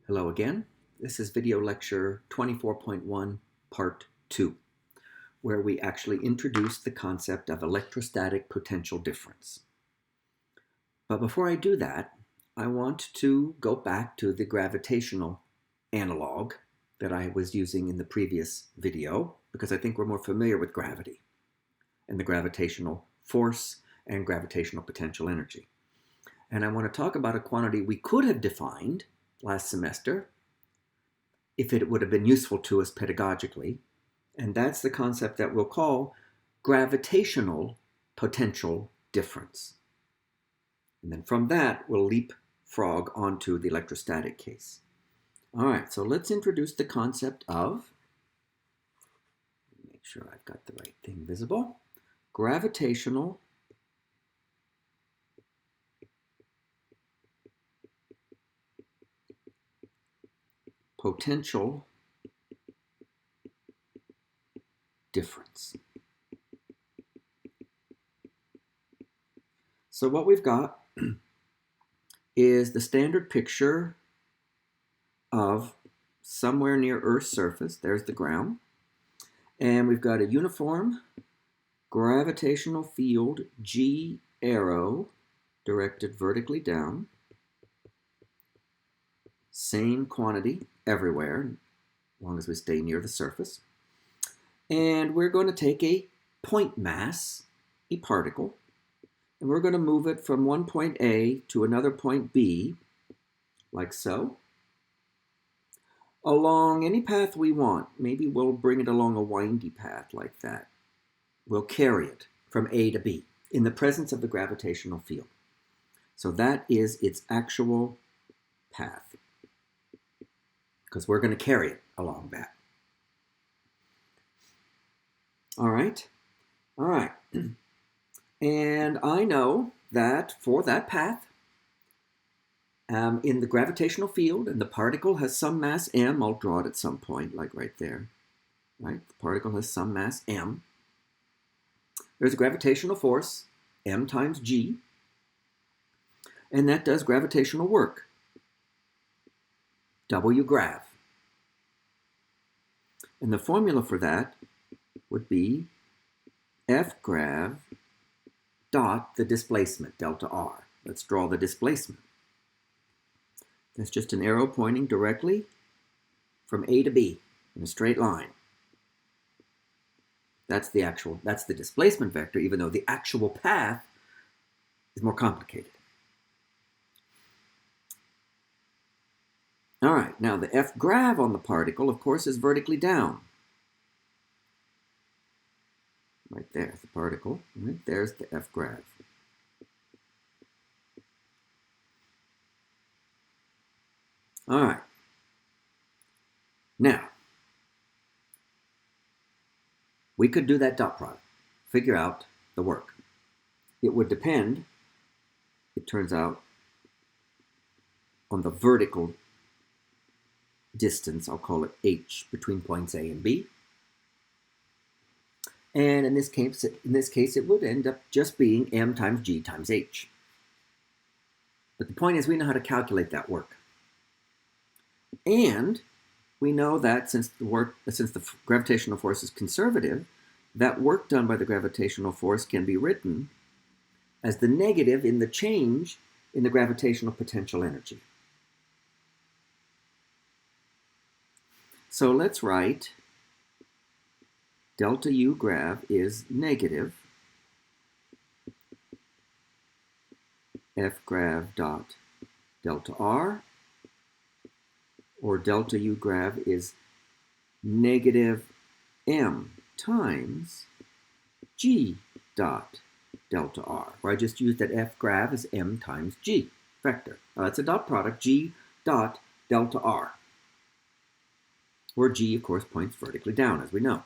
Hello again. This is video lecture 24.1, part 2, where we actually introduce the concept of electrostatic potential difference. But before I do that, I want to go back to the gravitational analog that I was using in the previous video, because I think we're more familiar with gravity and the gravitational force and gravitational potential energy. And I want to talk about a quantity we could have defined last semester if it would have been useful to us pedagogically, and that's the concept that we'll call gravitational potential difference. And then from that, we'll leapfrog onto the electrostatic case. All right, so let's introduce the concept of, make sure I've got the right thing visible, gravitational potential difference. So what we've got is the standard picture of somewhere near Earth's surface. There's the ground. And we've got a uniform gravitational field G arrow directed vertically down. Same quantity everywhere, as long as we stay near the surface. And we're going to take a point mass, a particle, and we're going to move it from one point A to another point B, like so, along any path we want. Maybe we'll bring it along a windy path like that. We'll carry it from A to B in the presence of the gravitational field. So that is its actual path, because we're going to carry it along that. All right. And I know that for that path, in the gravitational field, and the particle has some mass m, I'll draw it at some point, like right there. Right? The particle has some mass m. There's a gravitational force, m times g, and that does gravitational work. W grav. And the formula for that would be F grav dot the displacement, delta r. Let's draw the displacement. That's just an arrow pointing directly from A to B in a straight line. That's the displacement vector, even though the actual path is more complicated. All right, now the F grav on the particle, of course, is vertically down. Right there, the particle. Right, there's the F grav. All right. Now, we could do that dot product, figure out the work. It would depend, it turns out, on the vertical distance, I'll call it h, between points A and B. And in this case, it would end up just being m times g times h. But the point is, we know how to calculate that work. And we know that since the gravitational force is conservative, that work done by the gravitational force can be written as the negative in the change in the gravitational potential energy. So let's write delta U grav is negative F grav dot delta R, or delta U grav is negative M times G dot delta R, where I just used that F grav as M times G vector. Now that's a dot product, G dot delta R, where G, of course, points vertically down, as we know.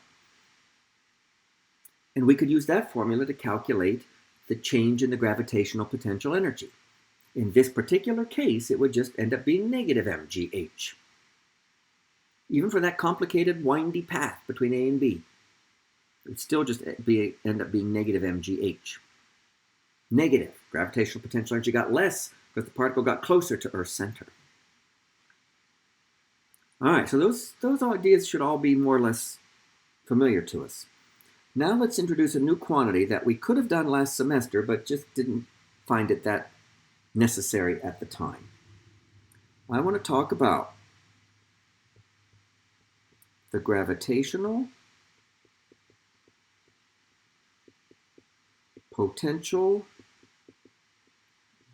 And we could use that formula to calculate the change in the gravitational potential energy. In this particular case, it would just end up being negative mgh. Even for that complicated, windy path between A and B, it would still just end up being negative mgh. Negative. Gravitational potential energy got less because the particle got closer to Earth's center. All right, so those ideas should all be more or less familiar to us. Now let's introduce a new quantity that we could have done last semester, but just didn't find it that necessary at the time. I want to talk about the gravitational potential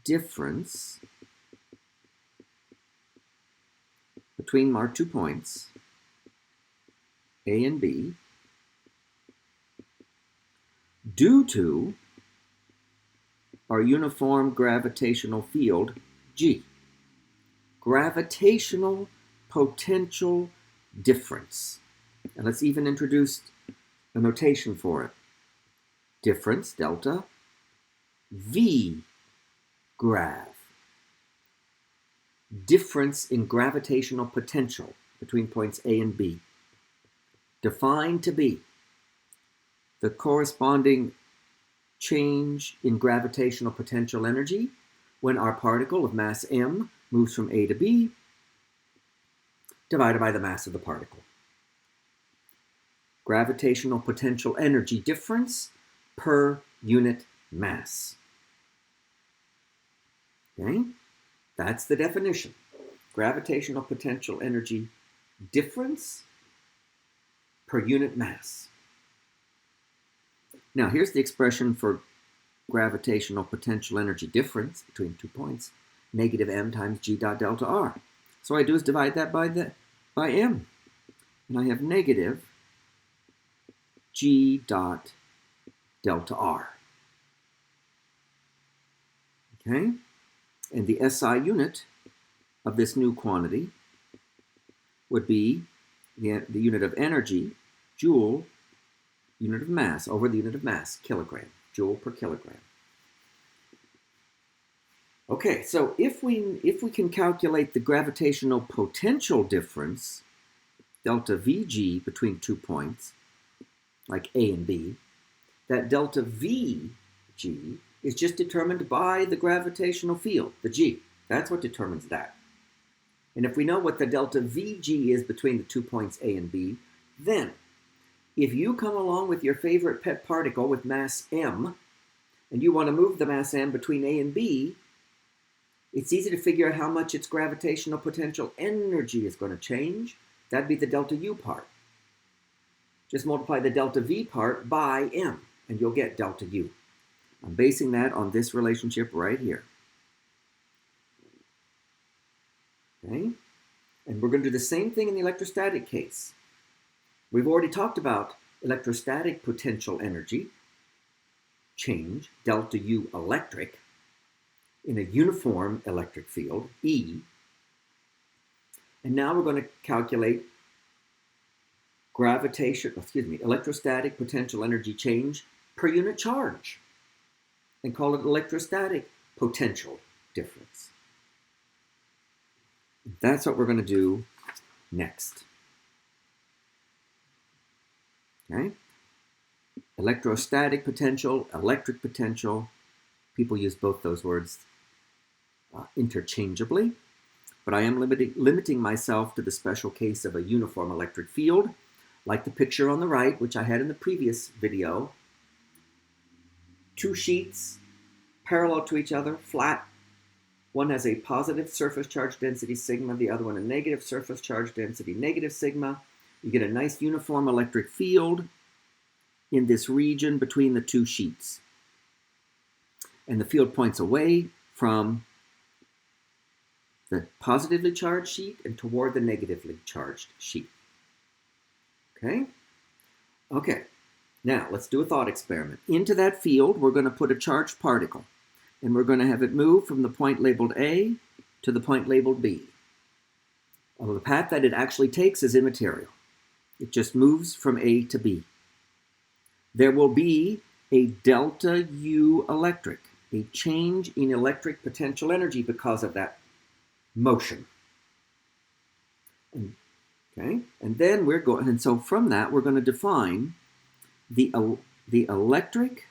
difference between our 2 points, A and B, due to our uniform gravitational field, G. Gravitational potential difference. And let's even introduce a notation for it. Difference, delta, V grav. Difference in gravitational potential between points A and B. Defined to be the corresponding change in gravitational potential energy when our particle of mass m moves from A to B, divided by the mass of the particle. Gravitational potential energy difference per unit mass. Okay? That's the definition. Gravitational potential energy difference per unit mass. Now, here's the expression for gravitational potential energy difference between 2 points, negative m times g dot delta r. So what I do is divide that by m. And I have negative g dot delta r. Okay? And the SI unit of this new quantity would be the unit of energy, joule, unit of mass, over the unit of mass, kilogram, joule per kilogram. Okay, so if we can calculate the gravitational potential difference, delta Vg, between 2 points, like A and B, that delta Vg is just determined by the gravitational field, the G. That's what determines that. And if we know what the delta Vg is between the 2 points A and B, then if you come along with your favorite pet particle with mass m, and you want to move the mass m between A and B, it's easy to figure out how much its gravitational potential energy is going to change. That'd be the delta U part. Just multiply the delta V part by m, and you'll get delta U. I'm basing that on this relationship right here. Okay? And we're going to do the same thing in the electrostatic case. We've already talked about electrostatic potential energy change, delta U electric, in a uniform electric field, E. And now we're going to calculate electrostatic potential energy change per unit charge, and call it electrostatic potential difference. That's what we're going to do next. Okay? Electrostatic potential, electric potential. People use both those words interchangeably, but I am limiting myself to the special case of a uniform electric field, like the picture on the right, which I had in the previous video. 2 sheets parallel to each other, flat. One has a positive surface charge density sigma, the other one a negative surface charge density negative sigma. You get a nice uniform electric field in this region between the 2 sheets. And the field points away from the positively charged sheet and toward the negatively charged sheet. Okay? Okay. Now, let's do a thought experiment. Into that field, we're going to put a charged particle, and we're going to have it move from the point labeled A to the point labeled B. Although the path that it actually takes is immaterial. It just moves from A to B. There will be a delta U electric, a change in electric potential energy because of that motion. Okay, and then we're going, and so from that we're going to define the electric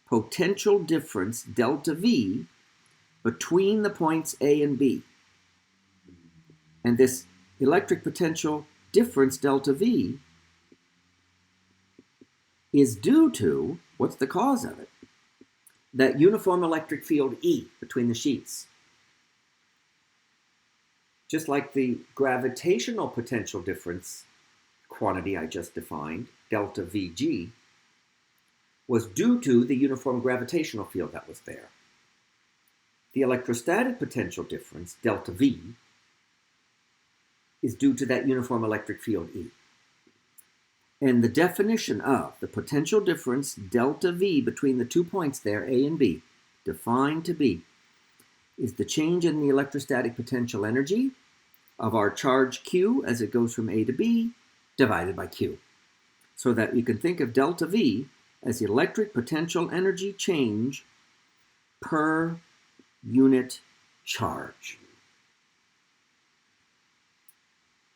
potential difference, delta V, between the points A and B. And this electric potential difference delta V is due to, what's the cause of it? That uniform electric field E between the sheets. Just like the gravitational potential difference quantity I just defined, delta Vg, was due to the uniform gravitational field that was there. The electrostatic potential difference, delta V, is due to that uniform electric field E. And the definition of the potential difference, delta V, between the 2 points there, A and B, defined to be, is the change in the electrostatic potential energy of our charge Q as it goes from A to B, divided by Q. So that you can think of delta V as the electric potential energy change per unit charge.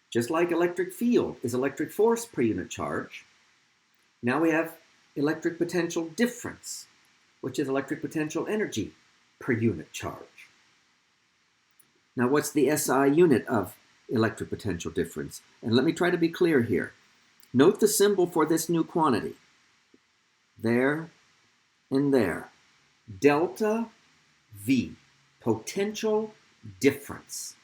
Just like electric field is electric force per unit charge, now we have electric potential difference, which is electric potential energy per unit charge. Now, what's the SI unit of electric potential difference? And let me try to be clear here. Note the symbol for this new quantity. There and there. Delta V, potential difference.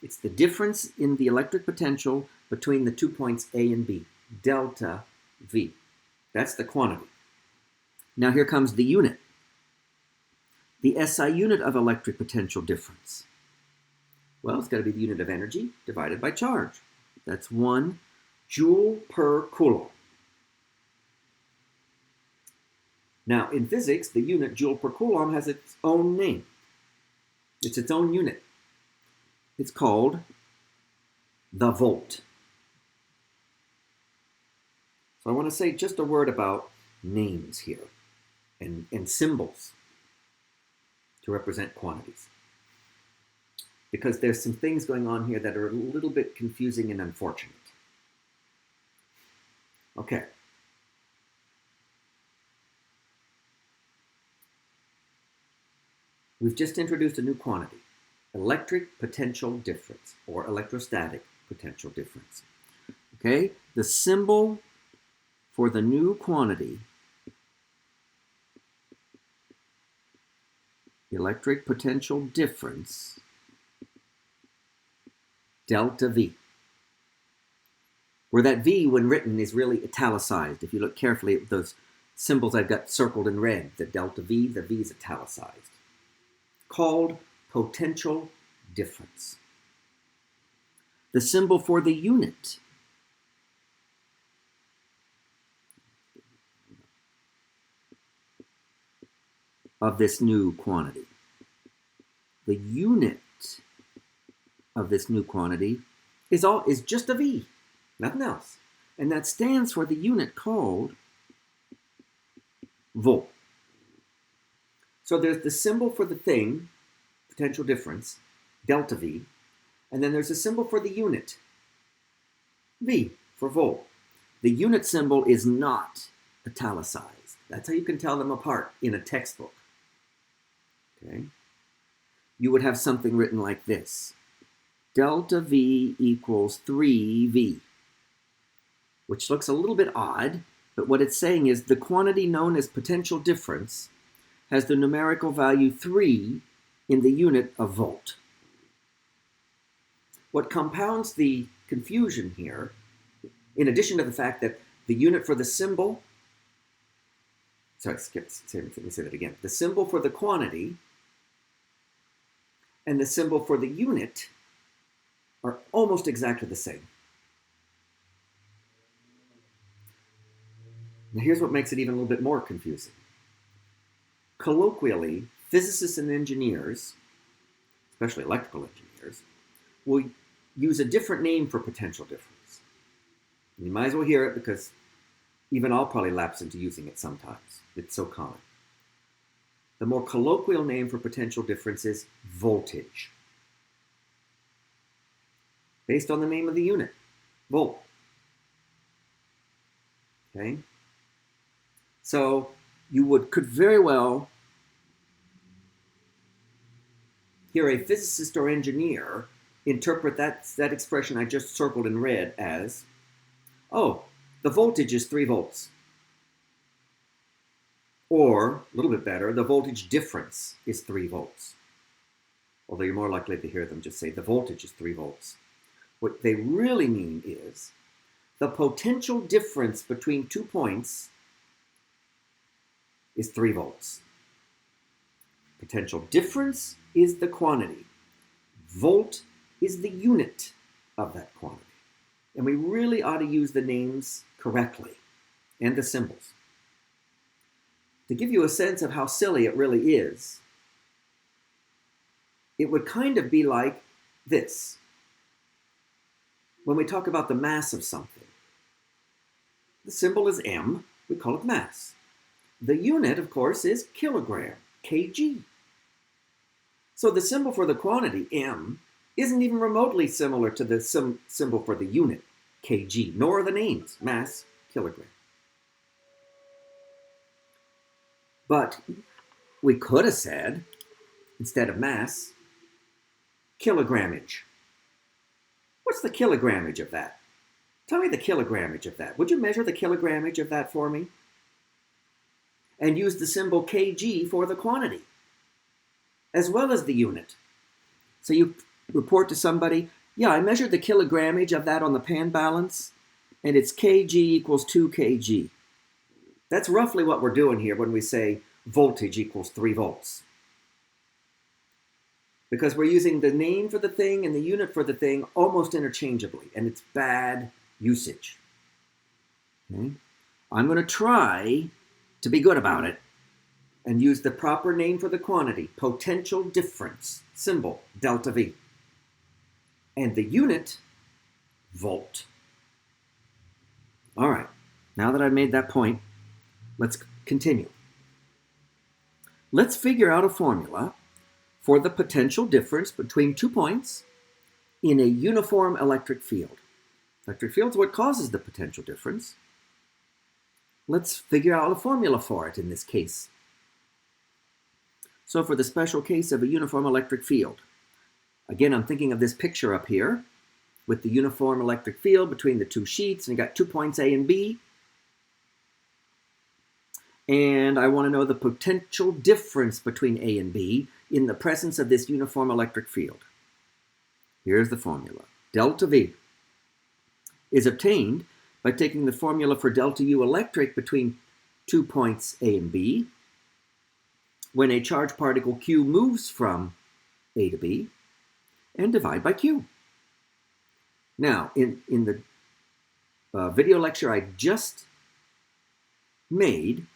It's the difference in the electric potential between the 2 points A and B. Delta V. That's the quantity. Now here comes the unit. The SI unit of electric potential difference. Well, it's got to be the unit of energy divided by charge. That's 1 joule per coulomb. Now, in physics, the unit joule per coulomb has its own name. It's its own unit. It's called the volt. So I want to say just a word about names here and symbols to represent quantities. Because there's some things going on here that are a little bit confusing and unfortunate. Okay. We've just introduced a new quantity, electric potential difference, or electrostatic potential difference. Okay, the symbol for the new quantity, electric potential difference, delta V, where that V, when written, is really italicized. If you look carefully at those symbols I've got circled in red, the delta V, the V is italicized, called potential difference. The symbol for the unit of this new quantity, the unit of this new quantity is just a V, nothing else. And that stands for the unit called volt. So there's the symbol for the thing, potential difference, delta V, and then there's a symbol for the unit, V, for volt. The unit symbol is not italicized. That's how you can tell them apart in a textbook. Okay? You would have something written like this. Delta V equals 3V, which looks a little bit odd, but what it's saying is the quantity known as potential difference has the numerical value 3 in the unit of volt. What compounds the confusion here, in addition to the fact that the unit for the symbol, let me say that again. The symbol for the quantity and the symbol for the unit are almost exactly the same. Now here's what makes it even a little bit more confusing. Colloquially, physicists and engineers, especially electrical engineers, will use a different name for potential difference. And you might as well hear it because even I'll probably lapse into using it sometimes. It's so common. The more colloquial name for potential difference is voltage, based on the name of the unit, volt. Okay? So you could very well hear a physicist or engineer interpret that expression I just circled in red as, oh, the voltage is 3 volts. Or, a little bit better, the voltage difference is 3 volts. Although you're more likely to hear them just say the voltage is 3 volts. What they really mean is the potential difference between 2 points is 3 volts. Potential difference is the quantity. Volt is the unit of that quantity. And we really ought to use the names correctly and the symbols. To give you a sense of how silly it really is, it would kind of be like this. When we talk about the mass of something, the symbol is m, we call it mass. The unit, of course, is kilogram, kg. So the symbol for the quantity, m, isn't even remotely similar to the symbol for the unit, kg, nor are the names, mass, kilogram. But we could have said, instead of mass, kilogrammage. What's the kilogrammage of that? Tell me the kilogrammage of that. Would you measure the kilogrammage of that for me? And use the symbol kg for the quantity, as well as the unit. So you report to somebody, yeah, I measured the kilogrammage of that on the pan balance, and it's kg equals 2 kg. That's roughly what we're doing here when we say voltage equals 3 volts. Because we're using the name for the thing and the unit for the thing almost interchangeably, and it's bad usage. Okay? I'm going to try to be good about it and use the proper name for the quantity, potential difference, symbol, delta V. And the unit, volt. All right, now that I've made that point, let's continue. Let's figure out a formula for the potential difference between 2 points in a uniform electric field. Electric field is what causes the potential difference. Let's figure out a formula for it in this case. So for the special case of a uniform electric field, again, I'm thinking of this picture up here with the uniform electric field between the 2 sheets, and you got 2 points A and B. And I want to know the potential difference between A and B in the presence of this uniform electric field. Here's the formula. Delta V is obtained by taking the formula for delta U electric between 2 points A and B when a charged particle Q moves from A to B, and divide by Q. Now, in the video lecture I just made,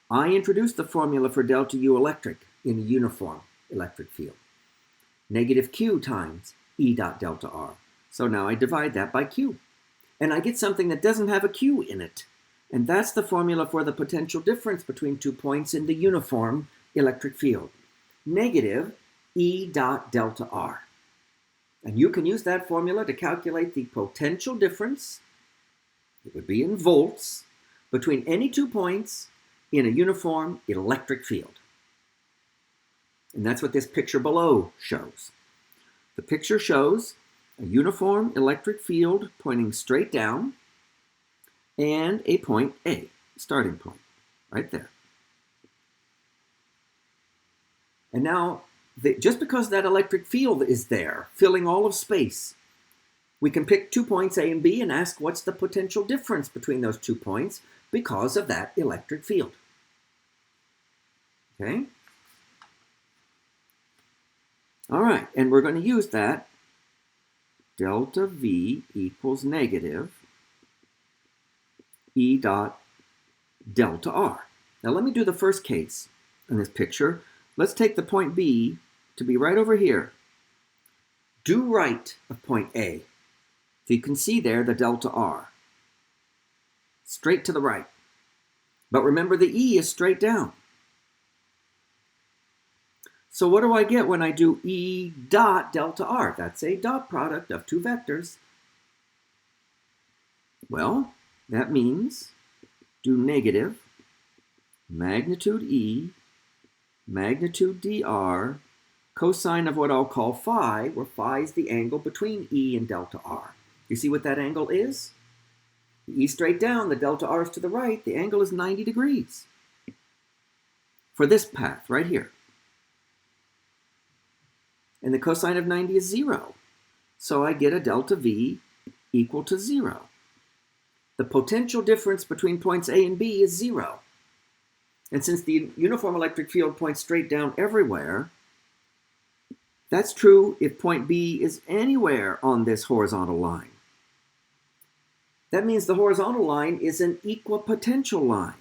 I introduced the formula for delta U electric in a uniform electric field. Negative Q times E dot delta R. So now I divide that by Q. And I get something that doesn't have a Q in it. And that's the formula for the potential difference between 2 points in the uniform electric field. Negative E dot delta R. And you can use that formula to calculate the potential difference, it would be in volts, between any 2 points in a uniform electric field. And that's what this picture below shows. The picture shows a uniform electric field pointing straight down and a point A, starting point, right there. And now, just because that electric field is there, filling all of space, we can pick 2 points A and B and ask what's the potential difference between those 2 points because of that electric field. Okay? All right, and we're going to use that delta V equals negative E dot delta R. Now let me do the first case in this picture. Let's take the point B to be right over here. Due right of point A. So you can see there the delta R. Straight to the right. But remember the E is straight down. So what do I get when I do E dot delta R? That's a dot product of 2 vectors. Well, that means do negative magnitude E, magnitude dr, cosine of what I'll call phi, where phi is the angle between E and delta R. You see what that angle is? The E straight down, the delta R is to the right, the angle is 90 degrees. For this path right here. And the cosine of 90 is 0. So I get a delta V equal to 0. The potential difference between points A and B is 0. And since the uniform electric field points straight down everywhere, that's true if point B is anywhere on this horizontal line. That means the horizontal line is an equipotential line.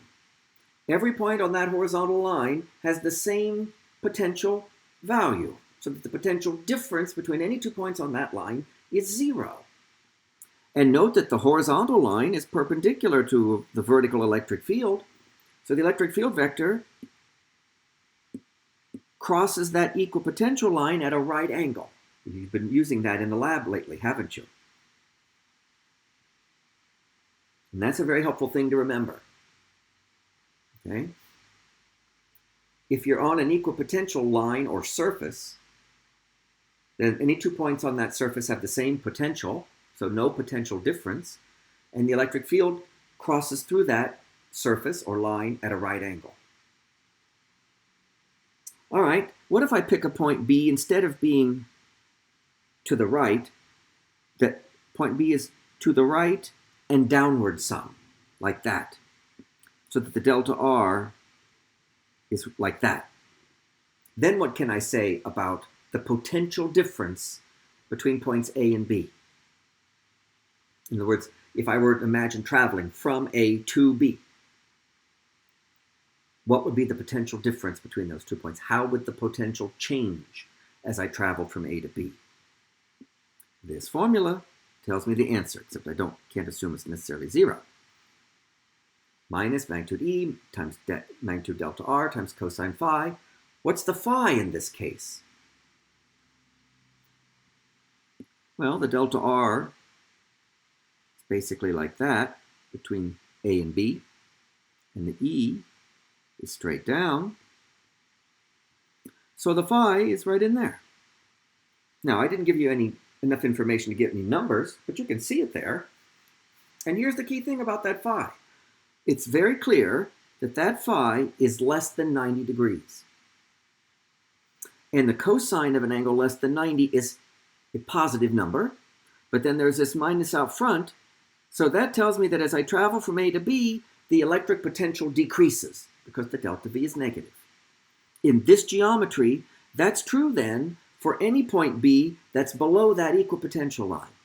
Every point on that horizontal line has the same potential value, so that the potential difference between any 2 points on that line is 0. And note that the horizontal line is perpendicular to the vertical electric field, so the electric field vector crosses that equipotential line at a right angle. You've been using that in the lab lately, haven't you? And that's a very helpful thing to remember. Okay? If you're on an equipotential line or surface, then any 2 points on that surface have the same potential, so no potential difference, and the electric field crosses through that surface or line at a right angle. All right, what if I pick a point B instead of being to the right, that point B is to the right and downward some, like that, so that the delta R is like that. Then what can I say about the potential difference between points A and B? In other words, if I were to imagine traveling from A to B, what would be the potential difference between those 2 points? How would the potential change as I traveled from A to B? This formula tells me the answer, except I can't assume it's necessarily 0. Minus magnitude E times magnitude delta R times cosine phi. What's the phi in this case? Well, the delta R is basically like that between A and B, and the E is straight down. So the phi is right in there. Now, I didn't give you enough information to get any numbers, but you can see it there. And here's the key thing about that phi. It's very clear that that phi is less than 90 degrees. And the cosine of an angle less than 90 is a positive number, but then there's this minus out front, so that tells me that as I travel from A to B, the electric potential decreases because the delta V is negative. In this geometry, that's true then for any point B that's below that equipotential line.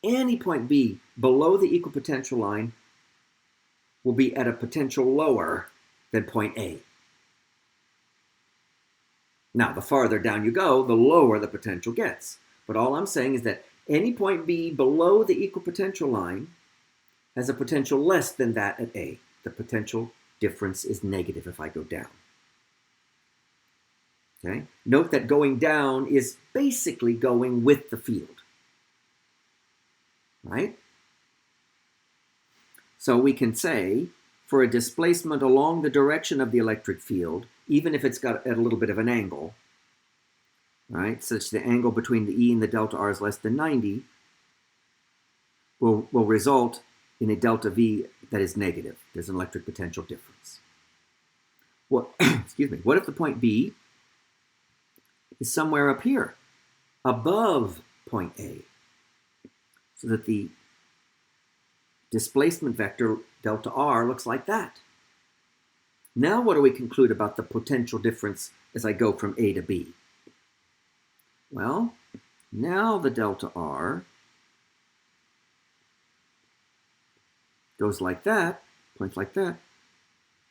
Any point B below the equipotential line will be at a potential lower than point A. Now, the farther down you go, the lower the potential gets. But all I'm saying is that any point B below the equipotential line has a potential less than that at A. The potential difference is negative if I go down. Okay? Note that going down is basically going with the field. Right? So we can say, for a displacement along the direction of the electric field, even if it's got at a little bit of an angle, right, such the angle between the E and the delta R is less than 90, will result in a delta V that is negative. There's an electric potential difference. What, excuse me, what if the point B is somewhere up here, above point A, so that the displacement vector delta R looks like that? Now what do we conclude about the potential difference as I go from A to B? Well, now the delta R goes like that, points like that,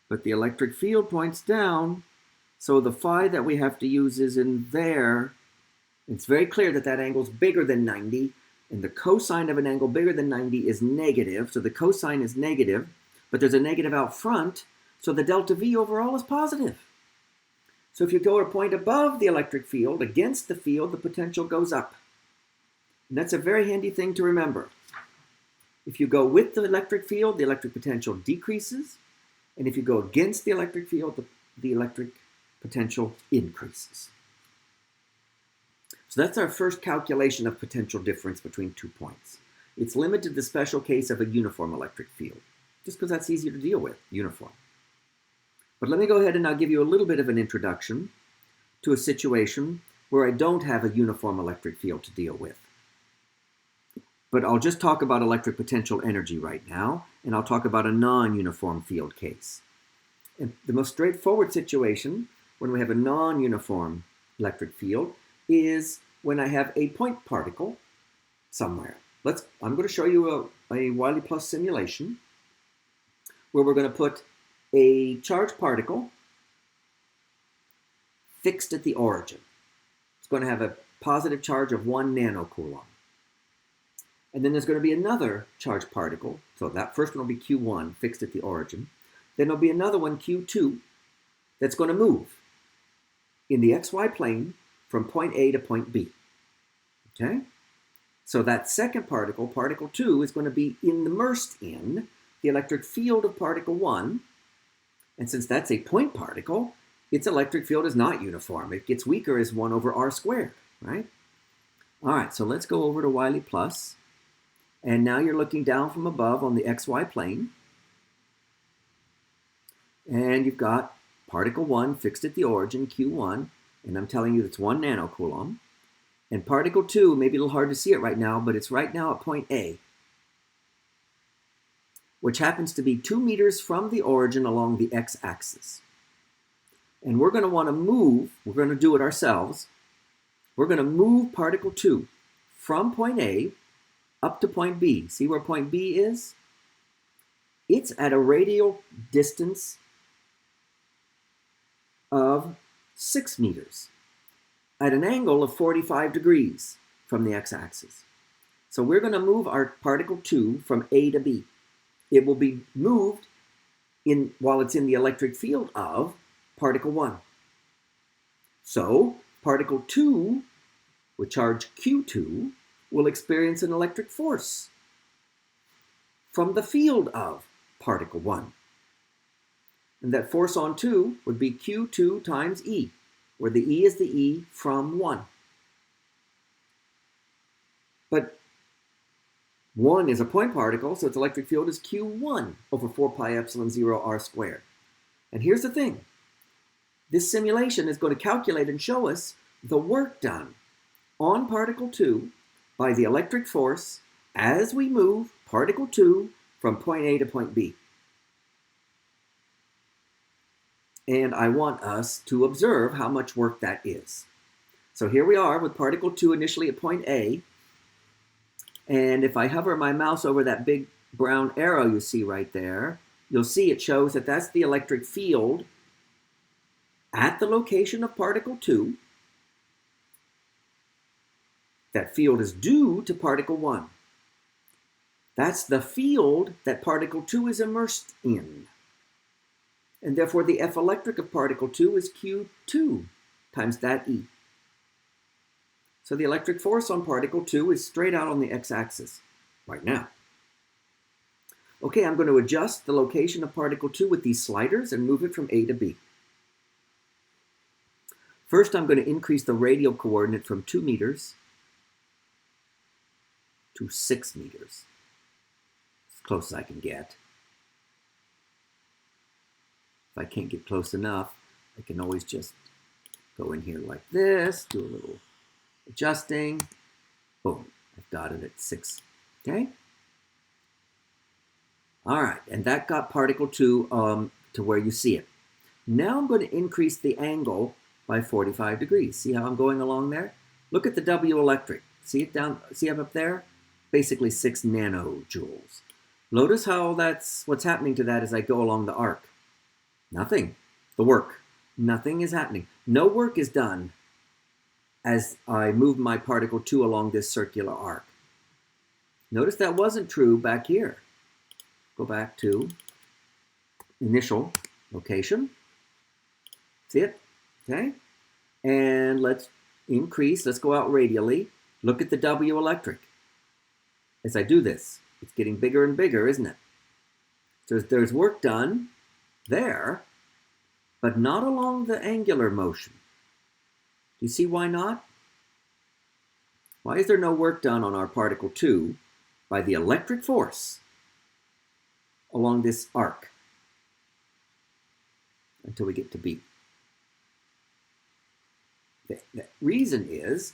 but the electric field points down, so the phi that we have to use is in there. It's very clear that that angle is bigger than 90, and the cosine of an angle bigger than 90 is negative, so the cosine is negative, but there's a negative out front, so the delta V overall is positive. So if you go to a point above the electric field, against the field, the potential goes up. And that's a very handy thing to remember. If you go with the electric field, the electric potential decreases, and if you go against the electric field, the electric potential increases. So that's our first calculation of potential difference between 2 points. It's limited to the special case of a uniform electric field, just because that's easier to deal with, uniform. But let me go ahead and now give you a little bit of an introduction to a situation where I don't have a uniform electric field to deal with. But I'll just talk about electric potential energy right now, and I'll talk about a non-uniform field case. And the most straightforward situation when we have a non-uniform electric field is when I have a point particle somewhere. I'm going to show you a Wiley Plus simulation where we're going to put a charged particle fixed at the origin. It's going to have a positive charge of 1 nanocoulomb. And then there's going to be another charged particle. So that first one will be Q1, fixed at the origin. Then there'll be another one, Q2, that's going to move in the XY plane from point A to point B. Okay? So that second particle, particle 2, is going to be immersed in the electric field of particle 1. And since that's a point particle, its electric field is not uniform. It gets weaker as 1 over r squared, right? All right, so let's go over to Wiley Plus. And now you're looking down from above on the XY plane. And you've got particle 1 fixed at the origin, Q1, and I'm telling you it's 1 nanocoulomb. And particle 2, maybe a little hard to see it right now, but it's right now at point A, which happens to be 2 meters from the origin along the x-axis. And we're going to want to move, we're going to do it ourselves, we're going to move particle 2 from point A up to point B. See where point B is? It's at a radial distance of 6 meters at an angle of 45 degrees from the x-axis. So we're going to move our particle 2 from A to B. It will be moved while it's in the electric field of particle 1. So particle 2 with charge Q2 will experience an electric force from the field of particle 1. And that force on 2 would be Q2 times E, where the E is the E from 1. But 1 is a point particle, so its electric field is Q1 over 4 pi epsilon 0 r squared. And here's the thing. This simulation is going to calculate and show us the work done on particle 2 by the electric force as we move particle 2 from point A to point B. And I want us to observe how much work that is. So here we are with particle 2 initially at point A. And if I hover my mouse over that big brown arrow you see right there, you'll see it shows that that's the electric field at the location of particle 2. That field is due to particle 1. That's the field that particle 2 is immersed in. And therefore the F electric of particle 2 is Q2 times that E. So the electric force on particle 2 is straight out on the x-axis right now. Okay, I'm going to adjust the location of particle 2 with these sliders and move it from A to B. First, I'm going to increase the radial coordinate from 2 meters to 6 meters. As close as I can get. If I can't get close enough, I can always just go in here like this, do a little adjusting. Boom, I've got it at 6. Okay? All right, and that got particle 2 to where you see it. Now I'm going to increase the angle by 45 degrees. See how I'm going along there? Look at the W electric. See it down, see up there? Basically 6 nanojoules. Notice how what's happening to that as I go along the arc. Nothing. The work. Nothing is happening. No work is done as I move my particle 2 along this circular arc. Notice that wasn't true back here. Go back to initial location. See it? Okay? And let's increase. Let's go out radially. Look at the W electric. As I do this, it's getting bigger and bigger, isn't it? So there's work done there, but not along the angular motion. Do you see why not? Why is there no work done on our particle 2 by the electric force along this arc until we get to B? The reason is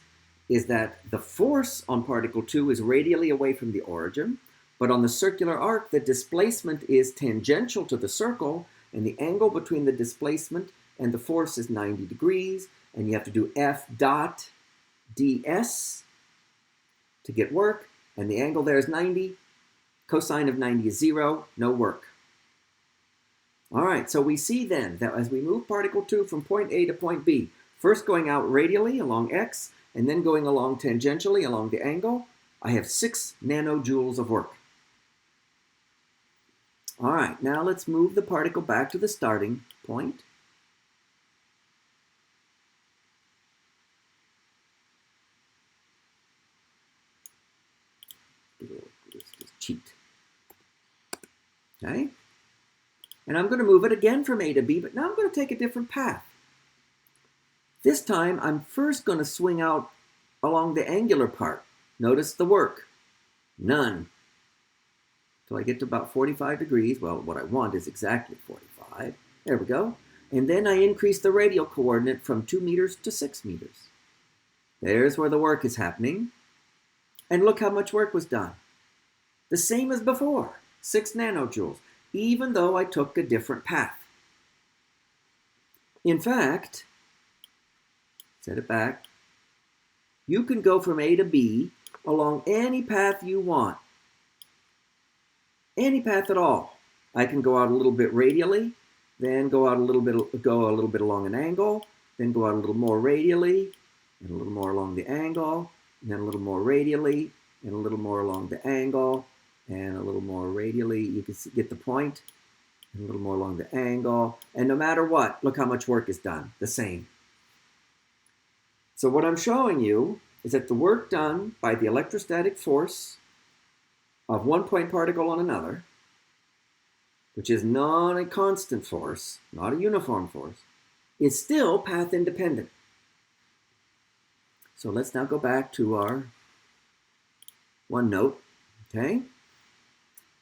that the force on particle 2 is radially away from the origin, but on the circular arc, the displacement is tangential to the circle, and the angle between the displacement and the force is 90 degrees, and you have to do F dot ds to get work, and the angle there is 90. Cosine of 90 is 0, no work. All right, so we see then that as we move particle 2 from point A to point B, first going out radially along x, and then going along tangentially along the angle, I have 6 nanojoules of work. All right, now let's move the particle back to the starting point. Let's cheat. Okay? And I'm going to move it again from A to B, but now I'm going to take a different path. This time, I'm first going to swing out along the angular part. Notice the work. None. Till I get to about 45 degrees. Well, what I want is exactly 45. There we go. And then I increase the radial coordinate from 2 meters to 6 meters. There's where the work is happening. And look how much work was done. The same as before, 6 nanojoules, even though I took a different path. In fact, set it back, you can go from A to B along any path you want. Any path at all. I can go out a little bit radially, then go a little bit along an angle, then go out a little more radially, and a little more along the angle, and then a little more radially, and a little more along the angle, and a little more radially. You can get the point, and a little more along the angle. And no matter what, look how much work is done. The same. So what I'm showing you is that the work done by the electrostatic force of one point particle on another, which is not a constant force, not a uniform force, is still path independent. So let's now go back to our OneNote, okay?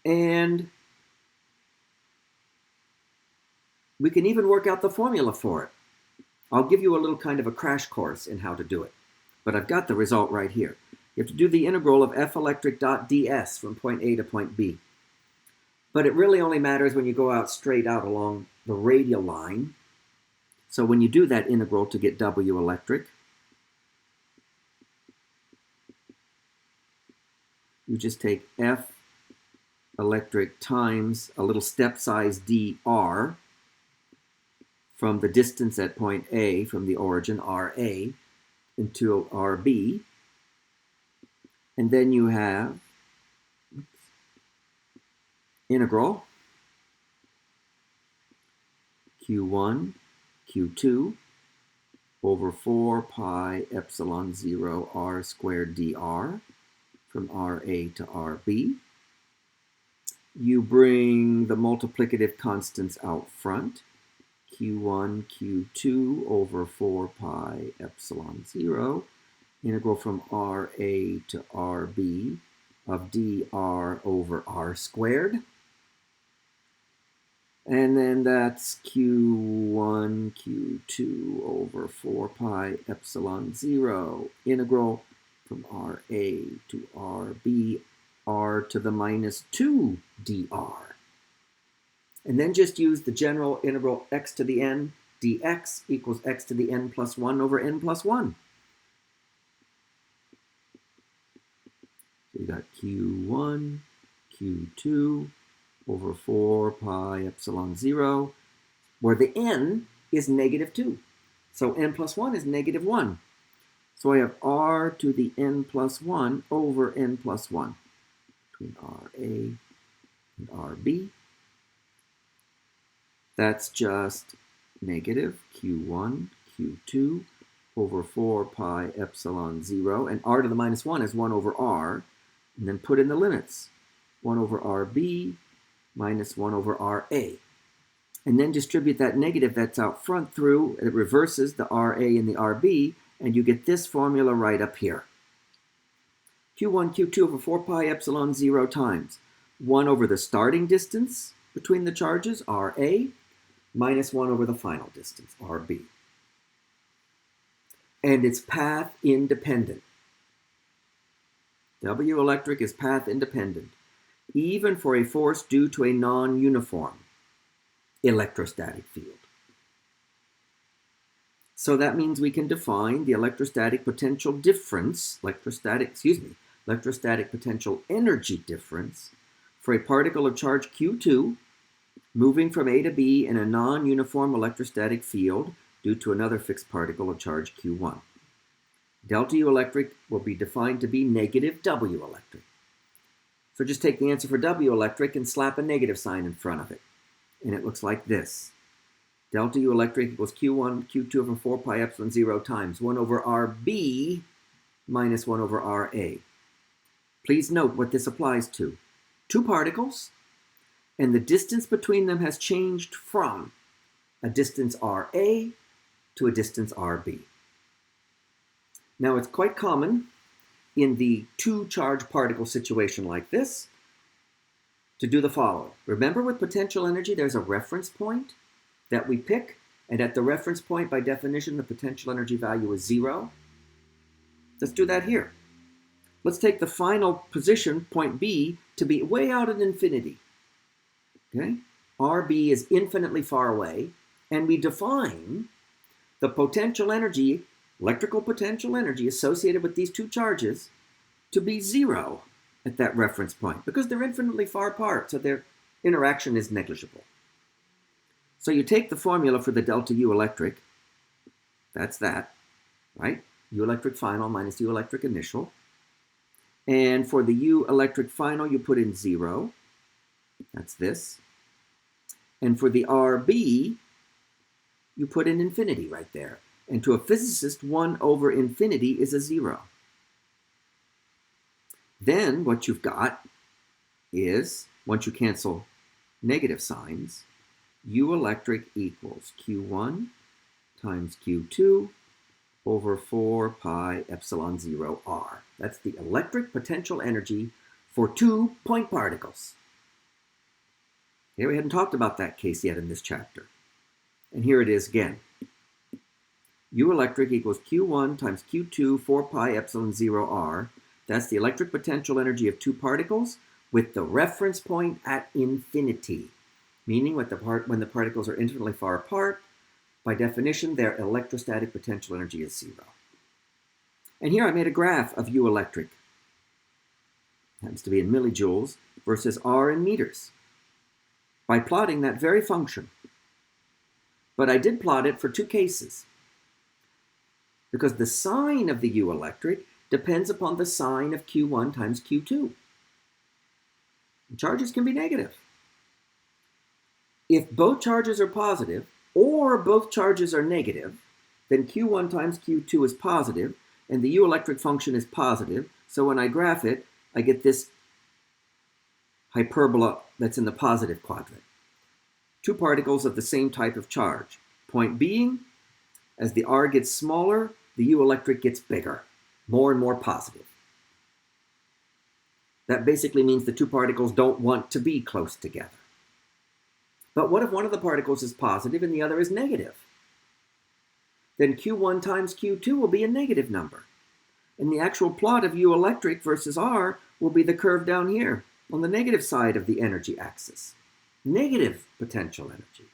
And we can even work out the formula for it. I'll give you a little kind of a crash course in how to do it, but I've got the result right here. You have to do the integral of F electric dot ds from point A to point B. But it really only matters when you go out straight out along the radial line. So when you do that integral to get W electric, you just take F electric times a little step size dr from the distance at point A from the origin, RA, into RB. And then you have integral Q1, Q2 over 4 pi epsilon 0 r squared dr from RA to RB. You bring the multiplicative constants out front. Q1, Q2 over 4 pi epsilon 0. Integral from RA to RB of dr over r squared. And then that's Q1, Q2 over 4 pi epsilon 0. Integral from RA to RB, r to the minus 2 dr. And then just use the general integral x to the n dx equals x to the n plus 1 over n plus 1. So you got Q1, Q2 over 4 pi epsilon 0, where the n is negative 2. So n plus 1 is negative 1. So I have r to the n plus 1 over n plus 1 between RA and RB. That's just negative Q1, Q2 over 4 pi epsilon 0. And r to the minus 1 is 1 over r. And then put in the limits. 1 over RB minus 1 over RA. And then distribute that negative that's out front through. It reverses the RA and the RB. And you get this formula right up here. Q1, Q2 over 4 pi epsilon 0 times 1 over the starting distance between the charges, RA, minus 1 over the final distance, RB. And it's path independent. W electric is path independent, even for a force due to a non-uniform electrostatic field. So that means we can define the electrostatic potential difference, electrostatic potential energy difference for a particle of charge Q2 moving from A to B in a non-uniform electrostatic field due to another fixed particle of charge Q1. Delta U electric will be defined to be negative W electric. So just take the answer for W electric and slap a negative sign in front of it. And it looks like this. Delta U electric equals Q1, Q2 over 4 pi epsilon 0 times 1 over RB minus 1 over RA. Please note what this applies to. Two particles, and the distance between them has changed from a distance RA to a distance RB. Now, it's quite common in the two-charge particle situation like this to do the following. Remember, with potential energy, there's a reference point that we pick, and at the reference point, by definition, the potential energy value is 0. Let's do that here. Let's take the final position, point B, to be way out at infinity. Okay? RB is infinitely far away, and we define the potential energy, electrical potential energy associated with these two charges to be 0 at that reference point, because they're infinitely far apart, so their interaction is negligible. So you take the formula for the delta U electric, that's that, right? U electric final minus U electric initial. And for the U electric final, you put in 0. That's this. And for the RB, you put in infinity right there. And to a physicist, 1 over infinity is a 0. Then what you've got is, once you cancel negative signs, U electric equals Q1 times Q2 over 4 pi epsilon 0 R. That's the electric potential energy for two point particles. Okay, we hadn't talked about that case yet in this chapter. And here it is again. U electric equals Q1 times Q2 4 pi epsilon 0 R. That's the electric potential energy of two particles with the reference point at infinity. Meaning when the particles are infinitely far apart, by definition, their electrostatic potential energy is 0. And here I made a graph of U electric. It happens to be in millijoules versus R in meters by plotting that very function. But I did plot it for two cases, because the sign of the U electric depends upon the sign of Q1 times Q2. And charges can be negative. If both charges are positive, or both charges are negative, then Q1 times Q2 is positive, and the U electric function is positive. So when I graph it, I get this hyperbola that's in the positive quadrant. Two particles of the same type of charge. Point being, as the R gets smaller, the U electric gets bigger, more and more positive. That basically means the two particles don't want to be close together. But what if one of the particles is positive and the other is negative? Then Q1 times Q2 will be a negative number. And the actual plot of U electric versus R will be the curve down here on the negative side of the energy axis. Negative potential energy.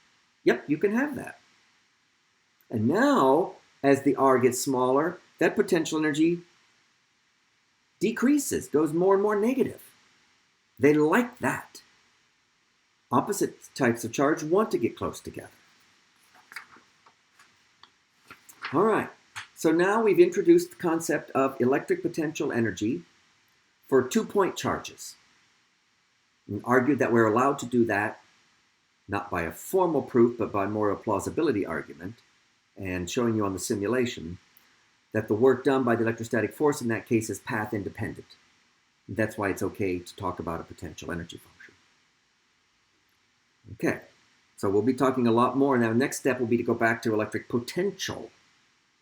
Yep, you can have that. And now, as the R gets smaller, that potential energy decreases, goes more and more negative. They like that. Opposite types of charge want to get close together. All right, so now we've introduced the concept of electric potential energy for two-point charges. And argued that we're allowed to do that, not by a formal proof, but by more a plausibility argument, and showing you on the simulation that the work done by the electrostatic force in that case is path independent. And that's why it's okay to talk about a potential energy function. Okay, so we'll be talking a lot more. Now, next step will be to go back to electric potential,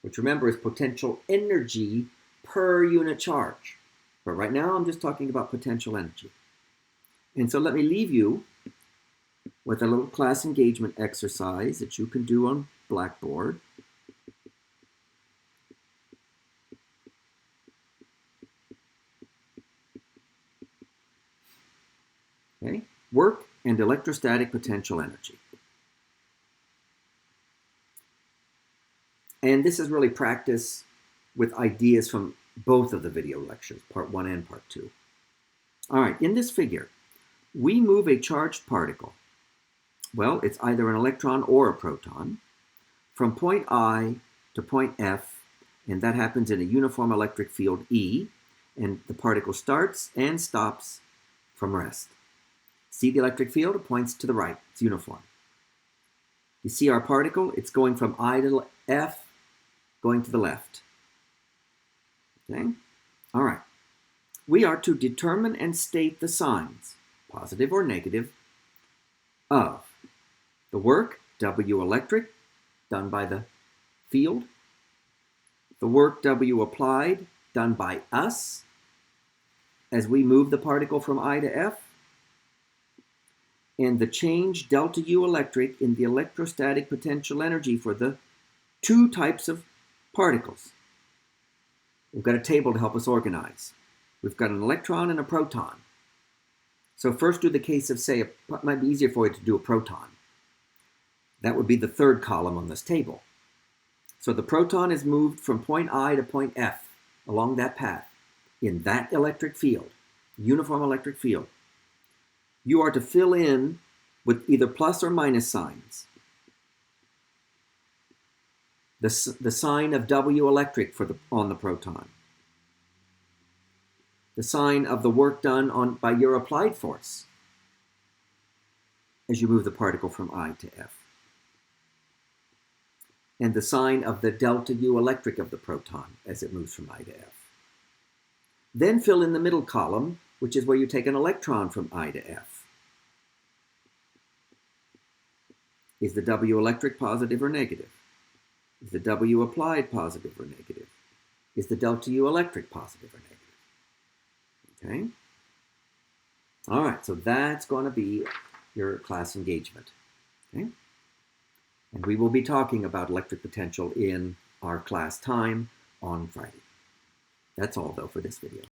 which remember is potential energy per unit charge. But right now I'm just talking about potential energy. And so let me leave you with a little class engagement exercise that you can do on Blackboard. Okay? Work and electrostatic potential energy. And this is really practice with ideas from both of the video lectures, part 1 and part 2. All right, in this figure, we move a charged particle. Well, it's either an electron or a proton from point I to point F, and that happens in a uniform electric field E, and the particle starts and stops from rest. See the electric field? It points to the right. It's uniform. You see our particle? It's going from I to F, going to the left. Okay? All right. We are to determine and state the signs, positive or negative, of the work, W electric, done by the field, the work W applied, done by us, as we move the particle from I to F, and the change delta U electric in the electrostatic potential energy for the two types of particles. We've got a table to help us organize. We've got an electron and a proton. So first do the case of, say, it might be easier for you to do a proton. That would be the third column on this table. So the proton is moved from point I to point F along that path in that electric field, uniform electric field. You are to fill in with either plus or minus signs. The sign of W electric on the proton. The sign of the work done by your applied force as you move the particle from I to F. And the sign of the delta U electric of the proton as it moves from I to F. Then fill in the middle column, which is where you take an electron from I to F. Is the W electric positive or negative? Is the W applied positive or negative? Is the delta U electric positive or negative? Okay? All right, so that's going to be your class engagement. Okay? And we will be talking about electric potential in our class time on Friday. That's all, though, for this video.